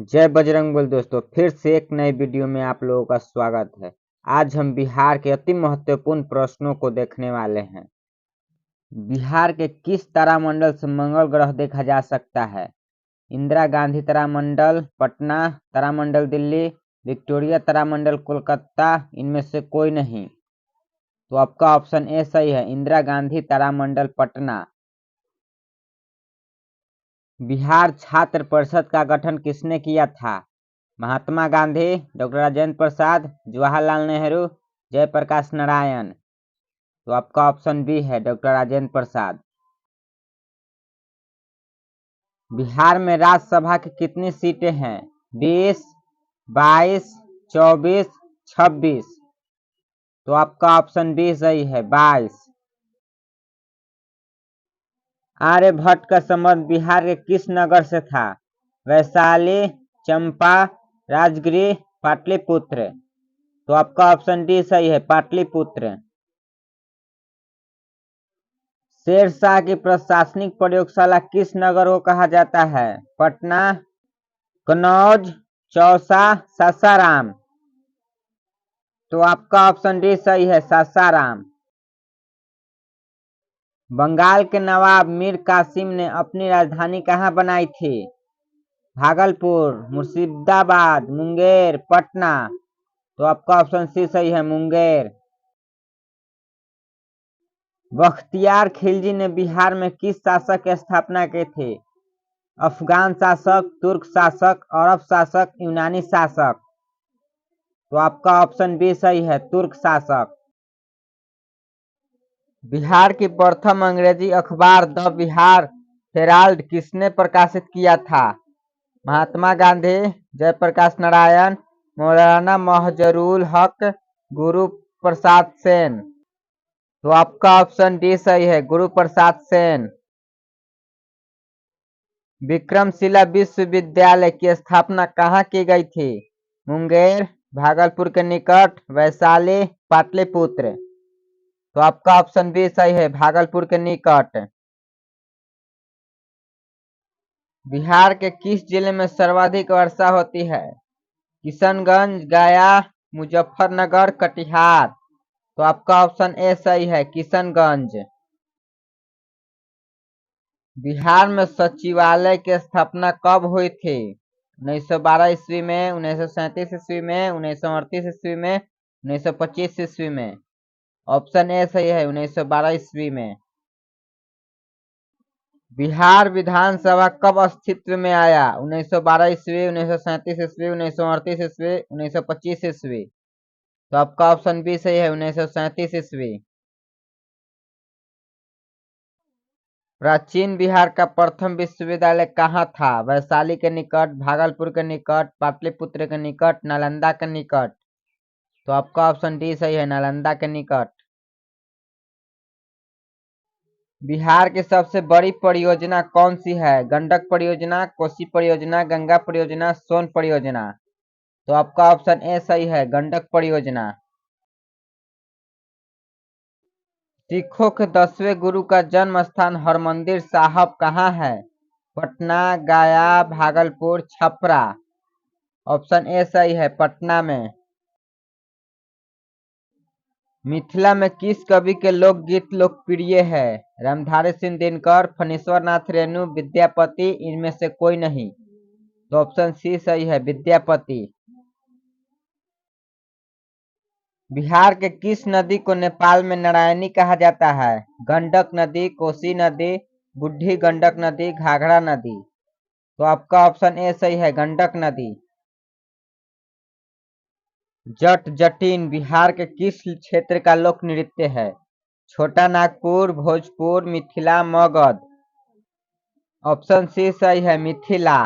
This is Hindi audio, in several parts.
जय बजरंग बल। दोस्तों फिर से एक नई वीडियो में आप लोगों का स्वागत है। आज हम बिहार के अति महत्वपूर्ण प्रश्नों को देखने वाले हैं। बिहार के किस तारामंडल से मंगल ग्रह देखा जा सकता है? इंदिरा गांधी तारामंडल पटना, तारामंडल दिल्ली, विक्टोरिया तारामंडल कोलकाता, इनमें से कोई नहीं। तो आपका ऑप्शन ए सही है, इंदिरा गांधी तारामंडल पटना। बिहार छात्र परिषद का गठन किसने किया था? महात्मा गांधी, डॉक्टर राजेंद्र प्रसाद, जवाहरलाल नेहरू, जयप्रकाश नारायण। तो आपका ऑप्शन बी है, डॉक्टर राजेंद्र प्रसाद। बिहार में राज्यसभा की कितनी सीटें हैं? 20, 22, 24, 26। तो आपका ऑप्शन बी सही है, 22। आर्यभट्ट का संबंध बिहार के किस नगर से था? वैशाली, चंपा, राजगीर, पाटलिपुत्र। तो आपका ऑप्शन डी सही है, पाटलिपुत्र। शेरशाह की प्रशासनिक प्रयोगशाला किस नगर को कहा जाता है? पटना, कन्नौज, चौसा, सासाराम। तो आपका ऑप्शन डी सही है, सासाराम। बंगाल के नवाब मीर कासिम ने अपनी राजधानी कहाँ बनाई थी? भागलपुर, मुर्शिदाबाद, मुंगेर, पटना। तो आपका ऑप्शन सी सही है, मुंगेर। बख्तियार खिलजी ने बिहार में किस शासक की स्थापना की थी? अफगान शासक, तुर्क शासक, अरब शासक, यूनानी शासक। तो आपका ऑप्शन बी सही है, तुर्क शासक। बिहार की प्रथम अंग्रेजी अखबार द बिहार हेराल्ड किसने प्रकाशित किया था? महात्मा गांधी, जयप्रकाश नारायण, मौलाना महजरूल हक, गुरु प्रसाद सेन। तो आपका ऑप्शन डी सही है, गुरु प्रसाद सेन। विक्रमशिला विश्वविद्यालय की स्थापना कहाँ की गई थी? मुंगेर, भागलपुर के निकट, वैशाली, पाटलिपुत्र। तो आपका ऑप्शन बी सही है, भागलपुर के निकट। बिहार के किस जिले में सर्वाधिक वर्षा होती है? किशनगंज, गया, मुजफ्फरनगर, कटिहार। तो आपका ऑप्शन ए सही है, किशनगंज। बिहार में सचिवालय की स्थापना कब हुई थी? 1912 ईस्वी में, 1937 ईस्वी में, 1938 ईस्वी में, 1925 ईस्वी में। ऑप्शन ए सही है, 1912 ईस्वी में। बिहार विधानसभा कब अस्तित्व में आया? 1912 ईस्वी, 1937 ईस्वी, 1938 ईस्वी, 1925 ईस्वी। तो आपका ऑप्शन बी सही है, 1937 ईस्वी। प्राचीन बिहार का प्रथम विश्वविद्यालय कहाँ था? वैशाली के निकट, भागलपुर के निकट, पाटलिपुत्र के निकट, नालंदा के निकट। तो आपका ऑप्शन डी सही है, नालंदा के निकट। बिहार की सबसे बड़ी परियोजना कौन सी है? गंडक परियोजना, कोसी परियोजना, गंगा परियोजना, सोन परियोजना। तो आपका ऑप्शन ए सही है, गंडक परियोजना। सिखों के 10वें गुरु का जन्म स्थान हरमंदिर साहब कहाँ है? पटना, गया, भागलपुर, छपरा। ऑप्शन ए सही है, पटना में। मिथिला में किस कवि के लोकगीत लोकप्रिय है? रामधारी सिंह दिनकर, फणीश्वर नाथ रेणु, विद्यापति, इनमें से कोई नहीं। तो ऑप्शन सी सही है, विद्यापति। बिहार के किस नदी को नेपाल में नारायणी कहा जाता है? गंडक नदी, कोसी नदी, बूढ़ी गंडक नदी, घाघरा नदी। तो आपका ऑप्शन ए सही है, गंडक नदी। जट जटिन बिहार के किस क्षेत्र का लोक नृत्य है? छोटा नागपुर, भोजपुर, मिथिला, मगध। ऑप्शन सी सही है, मिथिला।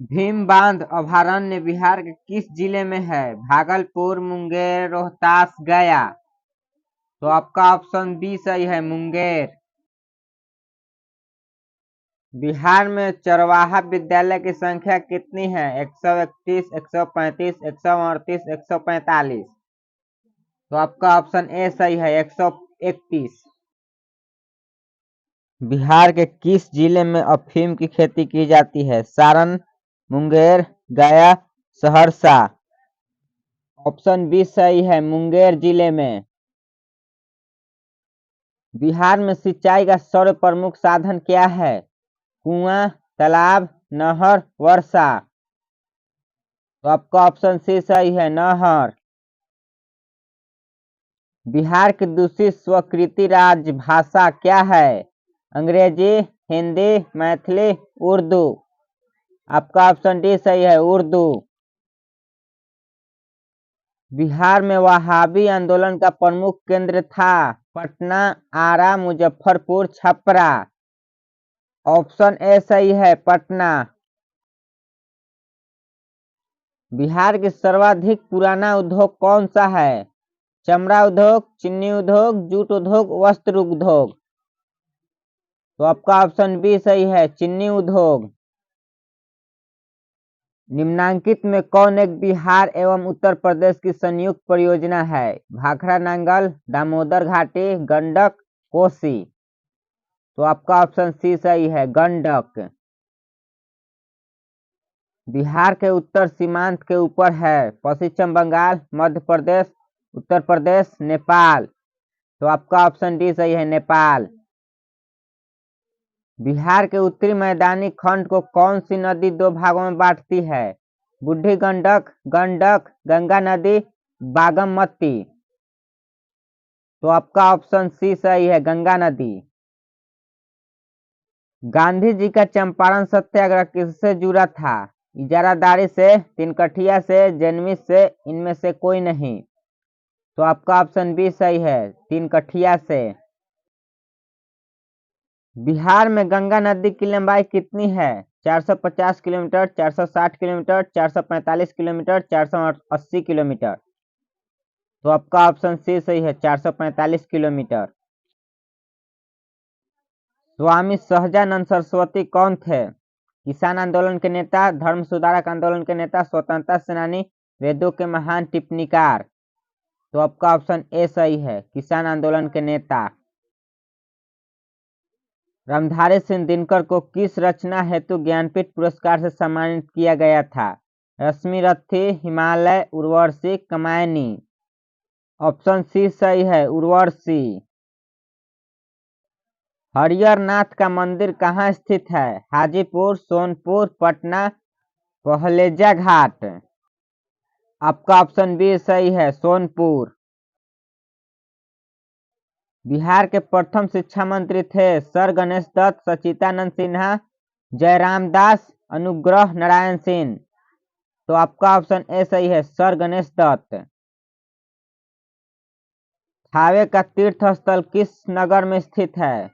भीम बांध अभयारण्य बिहार के किस जिले में है? भागलपुर, मुंगेर, रोहतास, गया। तो आपका ऑप्शन बी सही है, मुंगेर। बिहार में चरवाहा विद्यालय की संख्या कितनी है? 131, 135, 138, 145। तो आपका ऑप्शन ए सही है, 131। बिहार के किस जिले में अफीम की खेती की जाती है? सारण, मुंगेर, गया, सहरसा। ऑप्शन बी सही है, मुंगेर जिले में। बिहार में सिंचाई का सर्व प्रमुख साधन क्या है? कुआं, तालाब, नहर, वर्षा। तो आपका ऑप्शन सी सही है, नहर। बिहार की दूसरी स्वीकृत राजभाषा क्या है? अंग्रेजी, हिंदी, मैथिली, उर्दू। आपका ऑप्शन डी सही है, उर्दू। बिहार में वहाबी आंदोलन का प्रमुख केंद्र था? पटना, आरा, मुजफ्फरपुर, छपरा। ऑप्शन ए सही है, पटना। बिहार की सर्वाधिक पुराना उद्योग कौन सा है? चमड़ा उद्योग, चीनी उद्योग, जूट उद्योग, वस्त्र उद्योग। तो आपका ऑप्शन बी सही है, चीनी उद्योग। निम्नांकित में कौन एक बिहार एवं उत्तर प्रदेश की संयुक्त परियोजना है? भाखड़ा नांगल, दामोदर घाटी, गंडक, कोसी। तो आपका ऑप्शन सी सही है, गंडक। बिहार के उत्तर सीमांत के ऊपर है? पश्चिम बंगाल, मध्य प्रदेश, उत्तर प्रदेश, नेपाल। तो आपका ऑप्शन डी सही है, नेपाल। बिहार के उत्तरी मैदानी खंड को कौन सी नदी दो भागों में बांटती है? बूढ़ी गंडक, गंडक, गंगा नदी, बागमती। तो आपका ऑप्शन सी सही है, गंगा नदी। गांधी जी का चंपारण सत्याग्रह किससे जुड़ा था? इजारादारी से, तिनकठिया से, जनमित से, इनमें से कोई नहीं। तो आपका ऑप्शन बी सही है, तिनकठिया से। बिहार में गंगा नदी की लंबाई कितनी है? 450 किलोमीटर, 460 किलोमीटर, 445 किलोमीटर, 480 किलोमीटर। तो आपका ऑप्शन सी सही है, 445 किलोमीटर। स्वामी सहजानंद सरस्वती कौन थे? किसान आंदोलन के नेता, धर्म सुधारक आंदोलन के नेता, स्वतंत्रता सेनानी, वेदों के महान टिप्पणीकार। तो आपका ऑप्शन ए सही है, किसान आंदोलन के नेता। रामधारी सिंह दिनकर को किस रचना हेतु ज्ञानपीठ पुरस्कार से सम्मानित किया गया था? रश्मिरथी, हिमालय, उर्वशी, कामायनी। ऑप्शन सी सही है, उर्वशी। हरिहर नाथ का मंदिर कहाँ स्थित है? हाजीपुर, सोनपुर, पटना, पहलेजा घाट। आपका ऑप्शन बी सही है, सोनपुर। बिहार के प्रथम शिक्षा मंत्री थे? सर गणेश दत्त, सच्चिदानंद सिन्हा, जयराम दास, अनुग्रह नारायण सिंह। तो आपका ऑप्शन ए सही है, सर गणेश दत्त। थावे का तीर्थ स्थल किस नगर में स्थित है?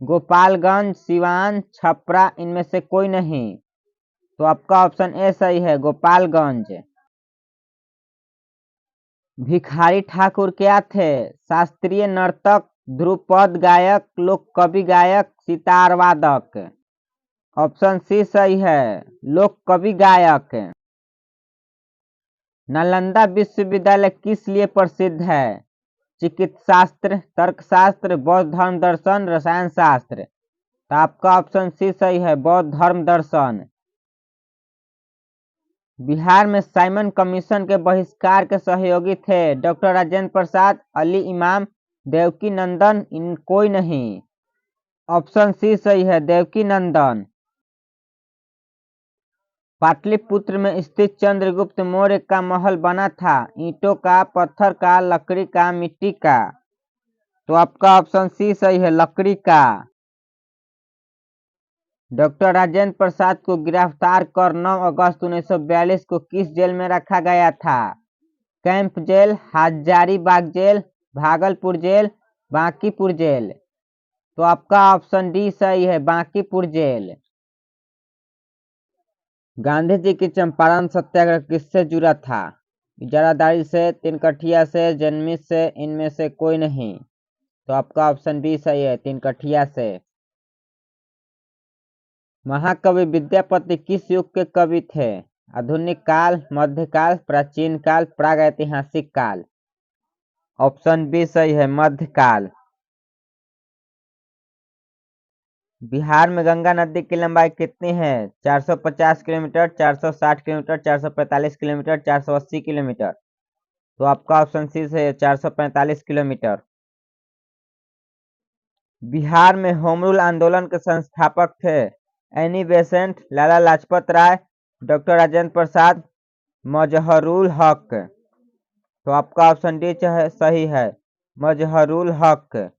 गोपालगंज, सिवान, छपरा, इनमें से कोई नहीं। तो आपका ऑप्शन ए सही है, गोपालगंज। भिखारी ठाकुर क्या थे? शास्त्रीय नर्तक, ध्रुपद गायक, लोक कवि गायक, सितार वादक। ऑप्शन सी सही है, लोक कवि गायक। नालंदा विश्वविद्यालय किस लिए प्रसिद्ध है? चिकित्साशास्त्र, तर्कशास्त्र, बौद्ध धर्म दर्शन, रसायन शास्त्र। तो आपका ऑप्शन सी सही है, बौद्ध धर्म दर्शन। बिहार में साइमन कमीशन के बहिष्कार के सहयोगी थे? डॉक्टर राजेंद्र प्रसाद, अली इमाम, देवकी नंदन, इन कोई नहीं। ऑप्शन सी सही है, देवकी नंदन। पाटलिपुत्र में स्थित चंद्रगुप्त मौर्य का महल बना था? ईंटों का, पत्थर का, लकड़ी का, मिट्टी का। तो आपका ऑप्शन सी सही है, लकड़ी का। डॉक्टर राजेंद्र प्रसाद को गिरफ्तार कर 9 अगस्त 1942 को किस जेल में रखा गया था? Camp jail, Hazaribagh jail, Bhagalpur jail, Bankipur jail. तो आपका ऑप्शन डी सही है, बांकीपुर जेल। गांधी जी की चंपारण सत्याग्रह किससे जुड़ा था? इजारादारी से, तिनकठिया से, जनमित से, इनमें से कोई नहीं। तो आपका ऑप्शन बी सही है, तिनकठिया से। महाकवि विद्यापति किस युग के कवि थे? आधुनिक काल, मध्यकाल, प्राचीन काल, प्रागैतिहासिक काल। ऑप्शन बी सही है, मध्यकाल। बिहार में गंगा नदी की लंबाई कितनी है? 450 किलोमीटर, 460 किलोमीटर, 445 किलोमीटर, 480 किलोमीटर। तो आपका ऑप्शन सी है 445 किलोमीटर। बिहार में होम रूल आंदोलन के संस्थापक थे Annie Besant, Lala Lajpat Rai, doctor Rajendra Prasad, Mazharul Haque. तो आपका ऑप्शन डी सही है, मजहरूल हक।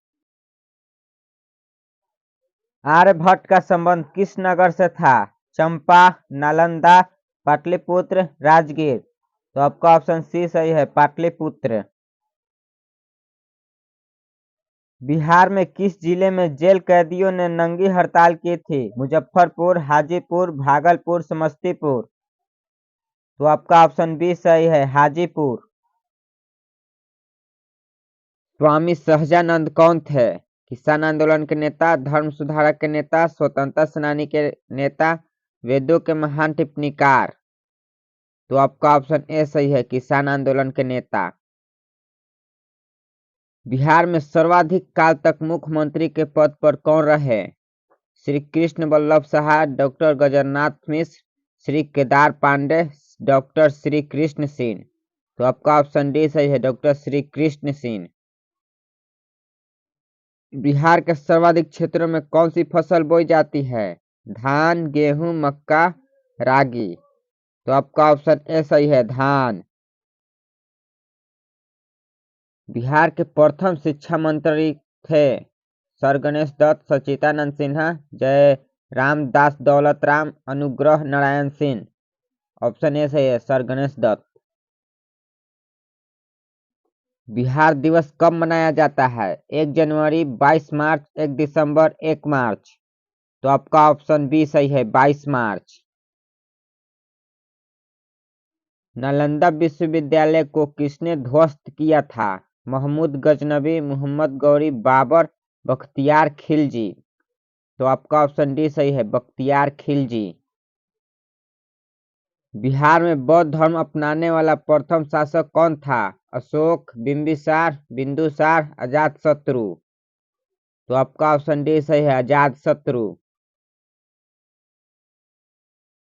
आर्यभट्ट का संबंध किस नगर से था? चंपा, नालंदा, पाटलिपुत्र, राजगीर। तो आपका ऑप्शन सी सही है, पाटलिपुत्र। बिहार में किस जिले में जेल कैदियों ने नंगी हड़ताल की थी? मुजफ्फरपुर, हाजीपुर, भागलपुर, समस्तीपुर। तो आपका ऑप्शन बी सही है, हाजीपुर। स्वामी सहजानंद कौन थे? किसान आंदोलन के नेता, धर्म सुधारक के नेता, स्वतंत्रता सेनानी के नेता, वेदों के महान टिप्पणीकार। तो आपका ऑप्शन ए सही है, किसान आंदोलन के नेता। बिहार में सर्वाधिक काल तक मुख्यमंत्री के पद पर कौन रहे? श्री कृष्ण वल्लभ साहा, डॉक्टर गजरनाथ मिश्र, श्री केदार पांडे, डॉक्टर श्री कृष्ण सिंह। तो आपका ऑप्शन डी सही है, डॉक्टर श्री कृष्ण सिंह। बिहार के सर्वाधिक क्षेत्रों में कौन सी फसल बोई जाती है? धान, गेहूं, मक्का, रागी। तो आपका ऑप्शन ए सही है, धान। बिहार के प्रथम शिक्षा मंत्री थे सर गणेश दत्त, सचिदानंद सिन्हा, जय रामदास दौलत राम, अनुग्रह नारायण सिंह। ऑप्शन ए सही है, सर गणेश दत्त। बिहार दिवस कब मनाया जाता है? 1 जनवरी, 22 मार्च, 1 दिसंबर, 1 मार्च। तो आपका ऑप्शन बी सही है, 22 मार्च। नालंदा विश्वविद्यालय को किसने ध्वस्त किया था? महमूद गजनबी, मोहम्मद गौरी, बाबर, बख्तियार खिलजी। तो आपका ऑप्शन डी सही है, बख्तियार खिलजी। बिहार में बौद्ध धर्म अपनाने वाला प्रथम शासक कौन था? अशोक, बिंबिसार, बिंदुसार, अजातशत्रु। तो आपका ऑप्शन डी सही है, अजातशत्रु।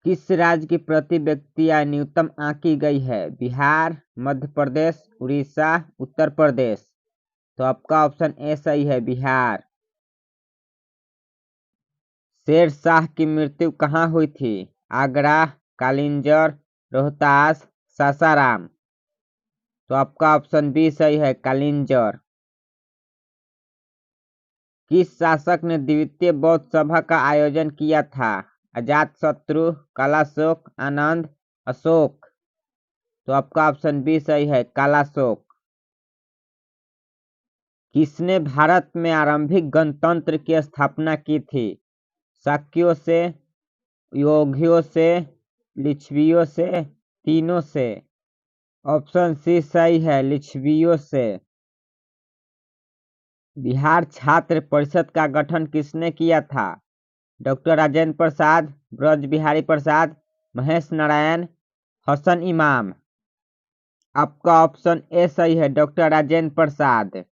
किस राज्य की प्रति व्यक्ति आय न्यूनतम आंकी गई है? बिहार, मध्य प्रदेश, उड़ीसा, उत्तर प्रदेश। तो आपका ऑप्शन ए सही है, बिहार। शेर शाह की मृत्यु कहाँ हुई थी? आगरा, कालिंजर, रोहतास, सासाराम। तो आपका ऑप्शन बी सही है, कालिंजर। किस शासक ने द्वितीय बौद्ध सभा का आयोजन किया था? अजातशत्रु, कालाशोक, आनंद, अशोक। तो आपका ऑप्शन बी सही है, कालाशोक। किसने भारत में आरंभिक गणतंत्र की स्थापना की थी? शाक्यों से, योगियों से, लिच्छवियों से, तीनों से। ऑप्शन सी सही है, लिच्छवियों से। बिहार छात्र परिषद का गठन किसने किया था? डॉक्टर राजेंद्र प्रसाद, ब्रज बिहारी प्रसाद, महेश नारायण, हसन इमाम। आपका ऑप्शन ए सही है, डॉक्टर राजेंद्र प्रसाद।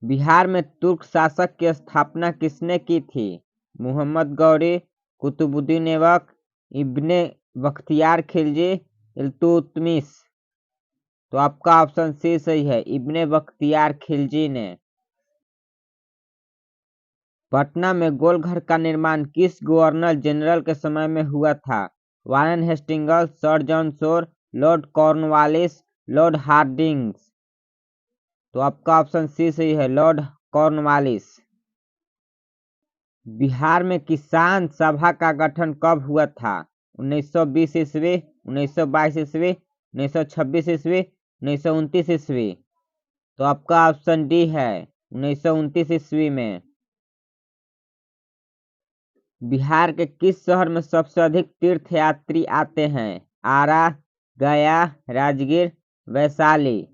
बिहार में तुर्क शासक की स्थापना किसने की थी? मोहम्मद गौरी, कुतुबुद्दीन ऐबक, इब्ने बख्तियार खिलजी, इल्तुतमिश। तो आपका ऑप्शन सी सही है, इब्ने बख्तियार खिलजी ने। पटना में गोलघर का निर्माण किस गवर्नर जनरल के समय में हुआ था? Warren Hastings, sir John Shore, Lord Cornwallis, Lord Hardinge. तो आपका ऑप्शन सी सही है, लॉर्ड कॉर्नवालिस। बिहार में किसान सभा का गठन कब हुआ था? 1920 ईस्वी, 1922 ईस्वी, 1926 ईस्वी, 1929 ईस्वी। तो आपका ऑप्शन डी है, 1929 ईस्वी में। बिहार के किस शहर में सबसे अधिक तीर्थयात्री आते हैं? आरा, गया, राजगीर, वैशाली।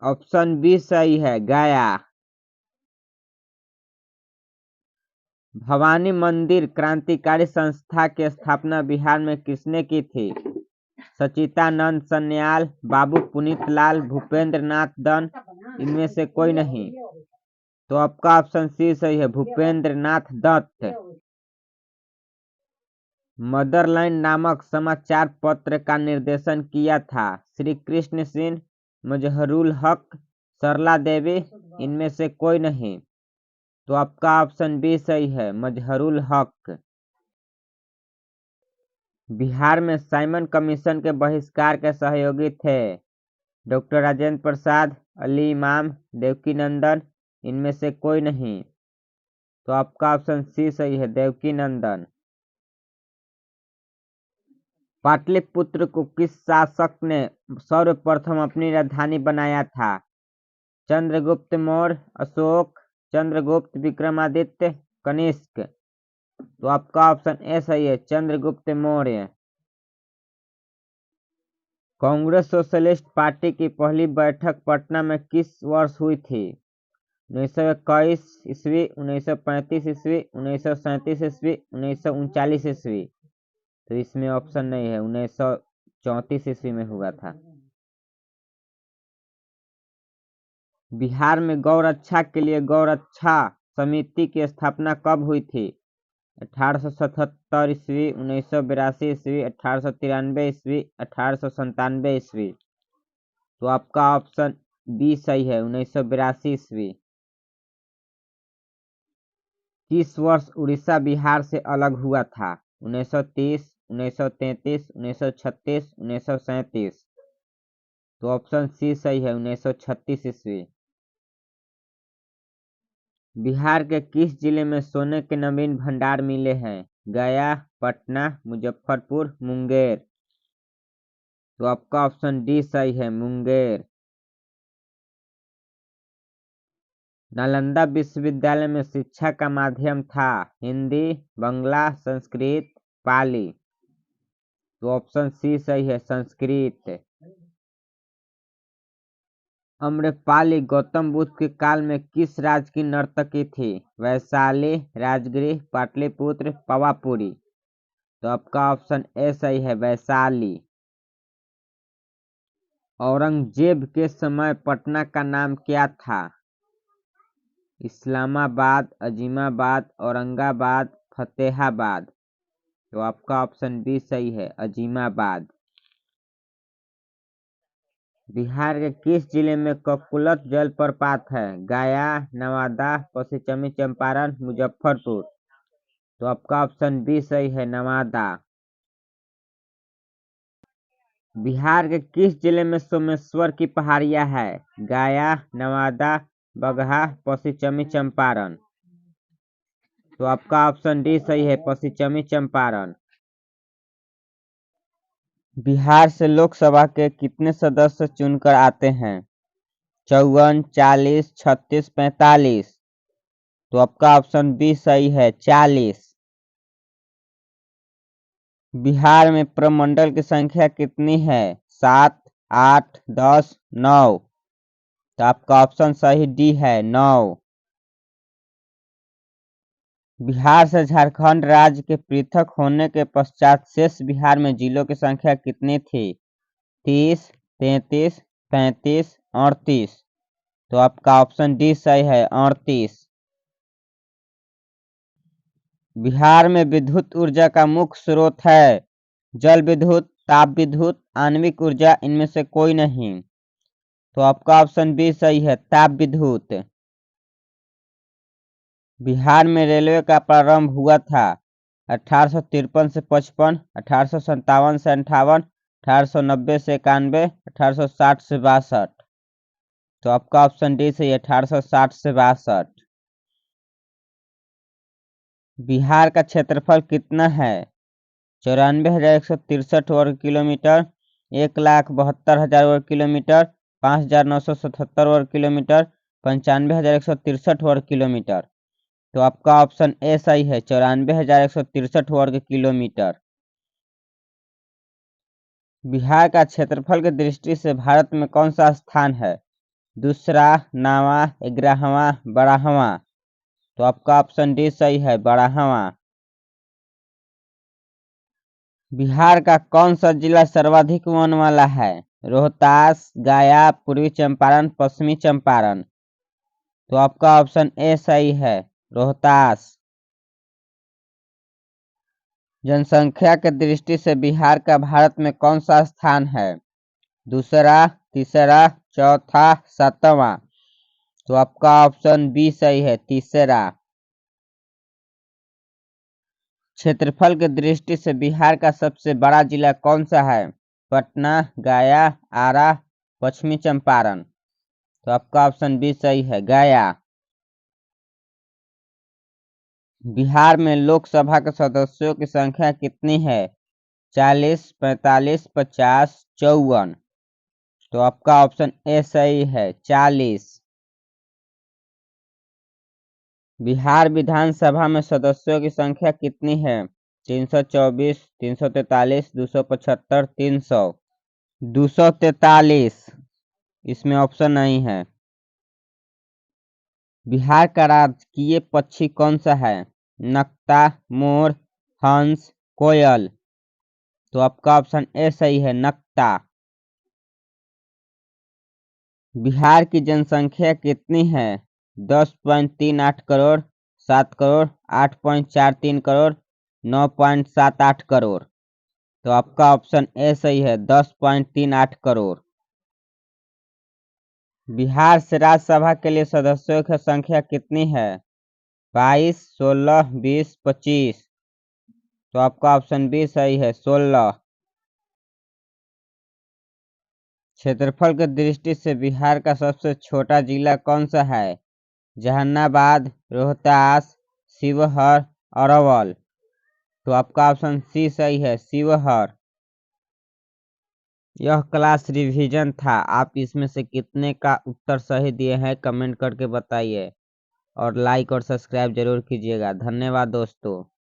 ऑप्शन बी सही है, गया। भवानी मंदिर क्रांतिकारी संस्था की स्थापना बिहार में किसने की थी? सच्चिदानंद सन्याल, बाबू पुनीत लाल, भूपेंद्र नाथ दन। इनमें से कोई नहीं। तो आपका ऑप्शन सी सही है, भूपेंद्र नाथ दत्त। मदरलैंड नामक समाचार पत्र का निर्देशन किया था श्री कृष्ण सिंह, मजहरुल हक, सरला देवी, इनमें से कोई नहीं। तो आपका ऑप्शन बी सही है, मजहरुल हक। बिहार में साइमन कमीशन के बहिष्कार के सहयोगी थे डॉक्टर राजेंद्र प्रसाद, अली इमाम, देवकी नंदन, इनमें से कोई नहीं। तो आपका ऑप्शन सी सही है, देवकी नंदन। पाटलिपुत्र को किस शासक ने सर्वप्रथम अपनी राजधानी बनाया था? चंद्रगुप्त मौर्य, अशोक, चंद्रगुप्त, विक्रमादित्य, कनिष्क। तो आपका ऑप्शन ए सही है, चंद्रगुप्त मौर्य। कांग्रेस सोशलिस्ट पार्टी की पहली बैठक पटना में किस वर्ष हुई थी? 1921 ईस्वी, 1935 ईस्वी, 1937 ईस्वी, 1939 ईस्वी। तो इसमें ऑप्शन नहीं है, 1934 ईस्वी में हुआ था। बिहार में गौरक्षा के लिए गौरक्षा समिति की स्थापना कब हुई थी? 1877 ईस्वी, 1982 ईस्वी, 1893 ईस्वी, 1897 ईस्वी। तो आपका ऑप्शन बी सही है, 1982 ईस्वी। किस वर्ष उड़ीसा बिहार से अलग हुआ था? 1930, 1933, 1936, 1937। तो ऑप्शन सी सही है, 1936 ईस्वी। बिहार के किस जिले में सोने के नवीन भंडार मिले हैं? गया, पटना, मुजफ्फरपुर, मुंगेर। तो आपका ऑप्शन डी सही है, मुंगेर। नालंदा विश्वविद्यालय में शिक्षा का माध्यम था हिंदी, बांग्ला, संस्कृत, पाली। तो ऑप्शन सी सही है, संस्कृत। आम्रपाली गौतम बुद्ध के काल में किस राज्य की नर्तकी थी? वैशाली, राजगीर, पाटलिपुत्र, पावापुरी। तो आपका ऑप्शन ए सही है, वैशाली। औरंगजेब के समय पटना का नाम क्या था? इस्लामाबाद, अजीमाबाद, औरंगाबाद, फतेहाबाद। तो आपका ऑप्शन बी सही है, अजीमाबाद। बिहार के किस जिले में ककुलत जलप्रपात है? गया, नवादा, पश्चिमी चंपारण, मुजफ्फरपुर। तो आपका ऑप्शन बी सही है, नवादा। बिहार के किस जिले में सोमेश्वर की पहाड़ियां है? गया, नवादा, बगहा, पश्चिमी चंपारण। तो आपका ऑप्शन डी सही है, पश्चिमी चंपारण। बिहार से लोकसभा के कितने सदस्य चुनकर आते हैं? 54, 40, 36, 45। तो आपका ऑप्शन बी सही है, 40। बिहार में प्रमंडल की संख्या कितनी है? 7, 8, 10, 9। तो आपका ऑप्शन सही डी है, 9। बिहार से झारखंड राज्य के पृथक होने के पश्चात शेष बिहार में जिलों की संख्या कितनी थी? 30, 33, 35, 38। तो आपका ऑप्शन डी सही है, 38। बिहार में विद्युत ऊर्जा का मुख्य स्रोत है जल विद्युत, ताप विद्युत, आणविक ऊर्जा, इनमें से कोई नहीं। तो आपका ऑप्शन बी सही है, ताप विद्युत। बिहार में रेलवे का प्रारंभ हुआ था 1853 से 55, 1857 से 58, 1890 से 91, 1860 से 62। तो आपका ऑप्शन डी सही है, 1860 से 62। बिहार का क्षेत्रफल कितना है? 94,163 वर्ग किलोमीटर, 1,72,000 वर्ग किलोमीटर, 5,977 वर्ग किलोमीटर, 95,163 वर्ग किलोमीटर। तो आपका ऑप्शन ए सही है, 94,163 वर्ग किलोमीटर। बिहार का क्षेत्रफल की दृष्टि से भारत में कौन सा स्थान है? दूसरा, नावा, 11वां, 12वां। तो आपका ऑप्शन डी सही है, 12वां। बिहार का कौन सा जिला सर्वाधिक वन वाला है? रोहतास, गया, पूर्वी चंपारण, पश्चिमी चंपारण। तो आपका ऑप्शन ए सही है, रोहतास। जनसंख्या के दृष्टि से बिहार का भारत में कौन सा स्थान है? दूसरा, तीसरा, चौथा, सातवां। तो आपका ऑप्शन बी सही है, तीसरा। क्षेत्रफल की दृष्टि से बिहार का सबसे बड़ा जिला कौन सा है? पटना, गया, आरा, पश्चिमी चंपारण। तो आपका ऑप्शन बी सही है, गया। बिहार में लोकसभा के सदस्यों की संख्या कितनी है? 40, 45, 50, 54। तो आपका ऑप्शन ए सही है, 40। बिहार विधानसभा में सदस्यों की संख्या कितनी है? 324, 343, 275, 300। 243। इसमें ऑप्शन नहीं है। बिहार का राजकीय पक्षी कौन सा है? नक्ता, मोर, हंस, कोयल। तो आपका ऑप्शन ए सही है, नक्ता। बिहार की जनसंख्या कितनी है? 10.38 करोड़, 7 करोड़, 8.43 करोड़, 9.78 करोड़। तो आपका ऑप्शन ए सही है, 10.38 करोड़। बिहार से राज्यसभा के लिए सदस्यों की संख्या कितनी है? 22, 16, 20, 25। तो आपका ऑप्शन बी सही है, 16। क्षेत्रफल की दृष्टि से बिहार का सबसे छोटा जिला कौन सा है? जहानाबाद, रोहतास, शिवहर, अरवल। तो आपका ऑप्शन सी सही है, शिवहर। यह क्लास रिवीजन था। आप इसमें से कितने का उत्तर सही दिए हैं कमेंट करके बताइए और लाइक और सब्सक्राइब जरूर कीजिएगा। धन्यवाद दोस्तों।